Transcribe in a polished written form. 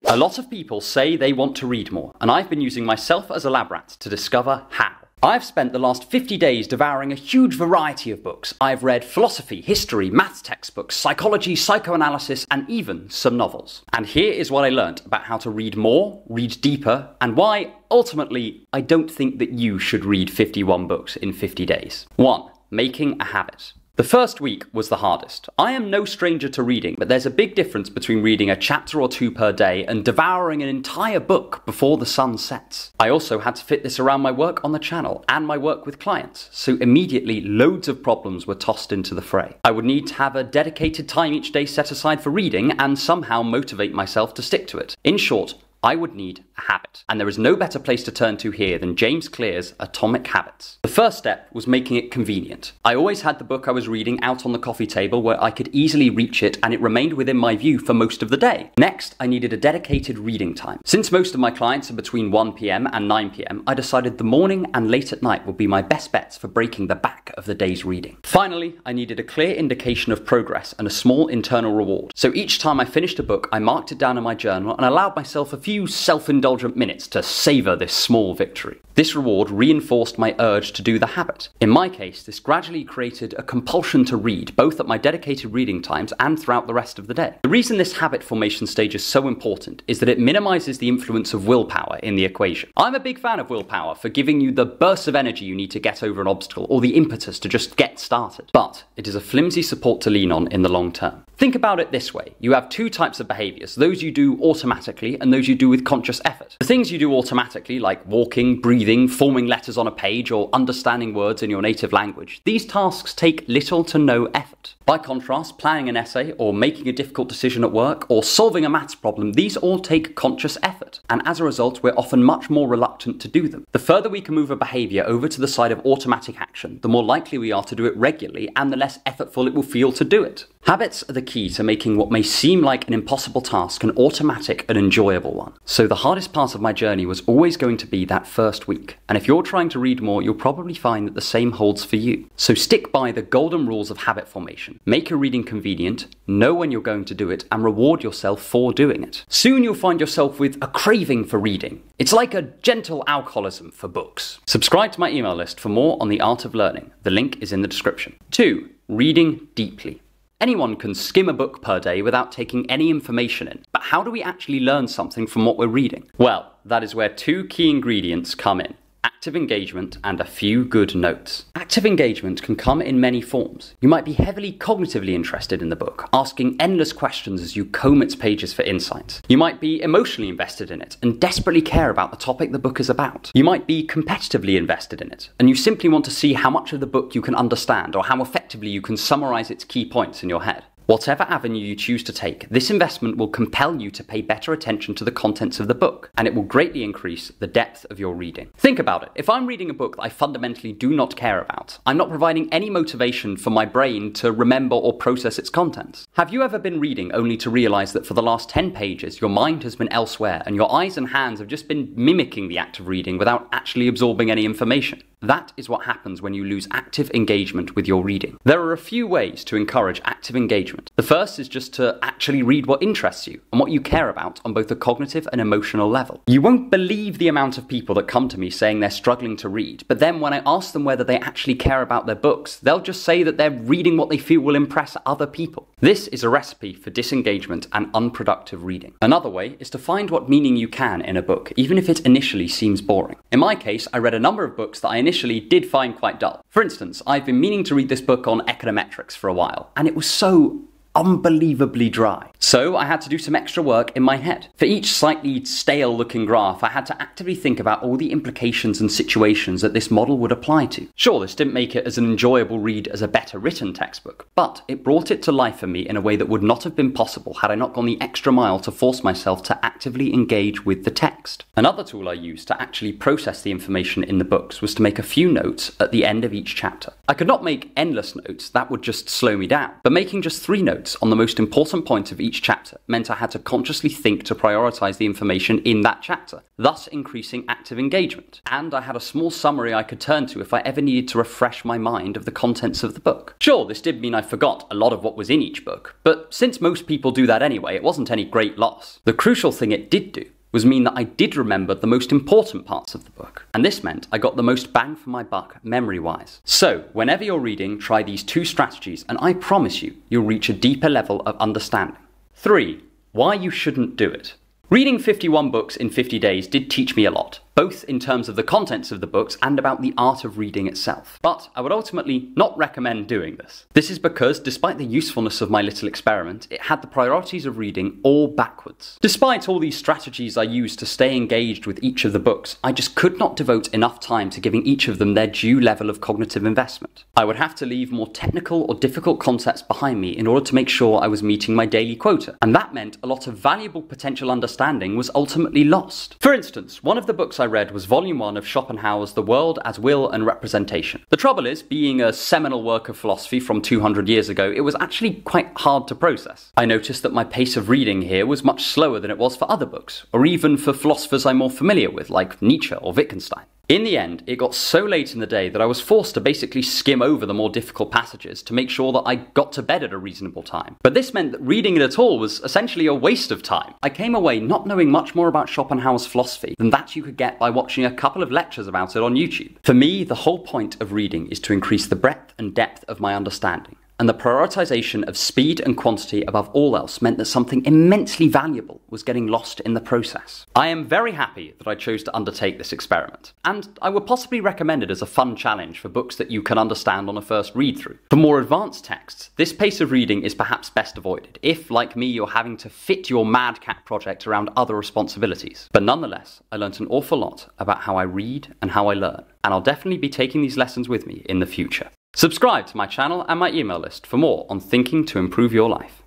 A lot of people say they want to read more, and I've been using myself as a lab rat to discover how. I've spent the last 50 days devouring a huge variety of books. I've read philosophy, history, maths textbooks, psychology, psychoanalysis, and even some novels. And here is what I learnt about how to read more, read deeper, and why, ultimately, I don't think that you should read 51 books in 50 days. 1. Making a habit. The first week was the hardest. I am no stranger to reading, but there's a big difference between reading a chapter or two per day and devouring an entire book before the sun sets. I also had to fit this around my work on the channel and my work with clients, so immediately loads of problems were tossed into the fray. I would need to have a dedicated time each day set aside for reading and somehow motivate myself to stick to it. In short, I would need a habit. And there is no better place to turn to here than James Clear's Atomic Habits. The first step was making it convenient. I always had the book I was reading out on the coffee table where I could easily reach it and it remained within my view for most of the day. Next, I needed a dedicated reading time. Since most of my clients are between 1 p.m. and 9 p.m, I decided the morning and late at night would be my best bets for breaking the back of the day's reading. Finally, I needed a clear indication of progress and a small internal reward. So each time I finished a book, I marked it down in my journal and allowed myself a few self-indulgent minutes to savour this small victory. This reward reinforced my urge to do the habit. In my case, this gradually created a compulsion to read, both at my dedicated reading times and throughout the rest of the day. The reason this habit formation stage is so important is that it minimises the influence of willpower in the equation. I'm a big fan of willpower for giving you the burst of energy you need to get over an obstacle or the impetus to just get started. But it is a flimsy support to lean on in the long term. Think about it this way. You have two types of behaviours, those you do automatically and those you do with conscious effort. The things you do automatically, like walking, breathing, forming letters on a page, or understanding words in your native language, these tasks take little to no effort. By contrast, planning an essay, or making a difficult decision at work, or solving a maths problem, these all take conscious effort, and as a result, we're often much more reluctant to do them. The further we can move a behaviour over to the side of automatic action, the more likely we are to do it regularly, and the less effortful it will feel to do it. Habits are the key to making what may seem like an impossible task an automatic and enjoyable one. So the hardest part of my journey was always going to be that first week. And if you're trying to read more, you'll probably find that the same holds for you. So stick by the golden rules of habit formation. Make your reading convenient, know when you're going to do it, and reward yourself for doing it. Soon you'll find yourself with a craving for reading. It's like a gentle alcoholism for books. Subscribe to my email list for more on the art of learning. The link is in the description. 2. Reading deeply. Anyone can skim a book per day without taking any information in, but how do we actually learn something from what we're reading? Well, that is where two key ingredients come in: active engagement and a few good notes. Active engagement can come in many forms. You might be heavily cognitively interested in the book, asking endless questions as you comb its pages for insights. You might be emotionally invested in it and desperately care about the topic the book is about. You might be competitively invested in it, and you simply want to see how much of the book you can understand or how effectively you can summarize its key points in your head. Whatever avenue you choose to take, this investment will compel you to pay better attention to the contents of the book, and it will greatly increase the depth of your reading. Think about it. If I'm reading a book that I fundamentally do not care about, I'm not providing any motivation for my brain to remember or process its contents. Have you ever been reading only to realize that for the last 10 pages, your mind has been elsewhere and your eyes and hands have just been mimicking the act of reading without actually absorbing any information? That is what happens when you lose active engagement with your reading. There are a few ways to encourage active engagement. The first is just to actually read what interests you and what you care about on both a cognitive and emotional level. You won't believe the amount of people that come to me saying they're struggling to read, but then when I ask them whether they actually care about their books, they'll just say that they're reading what they feel will impress other people. This is a recipe for disengagement and unproductive reading. Another way is to find what meaning you can in a book, even if it initially seems boring. In my case, I read a number of books that I initially did find quite dull. For instance, I've been meaning to read this book on econometrics for a while, and it was so unbelievably dry. So I had to do some extra work in my head. For each slightly stale looking graph, I had to actively think about all the implications and situations that this model would apply to. Sure, this didn't make it as an enjoyable read as a better written textbook, but it brought it to life for me in a way that would not have been possible had I not gone the extra mile to force myself to actively engage with the text. Another tool I used to actually process the information in the books was to make a few notes at the end of each chapter. I could not make endless notes, that would just slow me down, but making just 3 notes notes on the most important point of each chapter meant I had to consciously think to prioritise the information in that chapter, thus increasing active engagement. And I had a small summary I could turn to if I ever needed to refresh my mind of the contents of the book. Sure, this did mean I forgot a lot of what was in each book, but since most people do that anyway, it wasn't any great loss. The crucial thing it did do was mean that I did remember the most important parts of the book, and this meant I got the most bang for my buck memory-wise. So, whenever you're reading, try these two strategies, and I promise you, you'll reach a deeper level of understanding. 3. Why you shouldn't do it. Reading 51 books in 50 days did teach me a lot, both in terms of the contents of the books and about the art of reading itself. But I would ultimately not recommend doing this. This is because, despite the usefulness of my little experiment, it had the priorities of reading all backwards. Despite all these strategies I used to stay engaged with each of the books, I just could not devote enough time to giving each of them their due level of cognitive investment. I would have to leave more technical or difficult concepts behind me in order to make sure I was meeting my daily quota, and that meant a lot of valuable potential understanding was ultimately lost. For instance, one of the books I read was Volume 1 of Schopenhauer's The World as Will and Representation. The trouble is, being a seminal work of philosophy from 200 years ago, it was actually quite hard to process. I noticed that my pace of reading here was much slower than it was for other books, or even for philosophers I'm more familiar with, like Nietzsche or Wittgenstein. In the end, it got so late in the day that I was forced to basically skim over the more difficult passages to make sure that I got to bed at a reasonable time. But this meant that reading it at all was essentially a waste of time. I came away not knowing much more about Schopenhauer's philosophy than that you could get by watching a couple of lectures about it on YouTube. For me, the whole point of reading is to increase the breadth and depth of my understanding. And the prioritization of speed and quantity above all else meant that something immensely valuable was getting lost in the process. I am very happy that I chose to undertake this experiment, and I would possibly recommend it as a fun challenge for books that you can understand on a first read-through. For more advanced texts, this pace of reading is perhaps best avoided if, like me, you're having to fit your madcap project around other responsibilities. But nonetheless, I learnt an awful lot about how I read and how I learn, and I'll definitely be taking these lessons with me in the future. Subscribe to my channel and my email list for more on thinking to improve your life.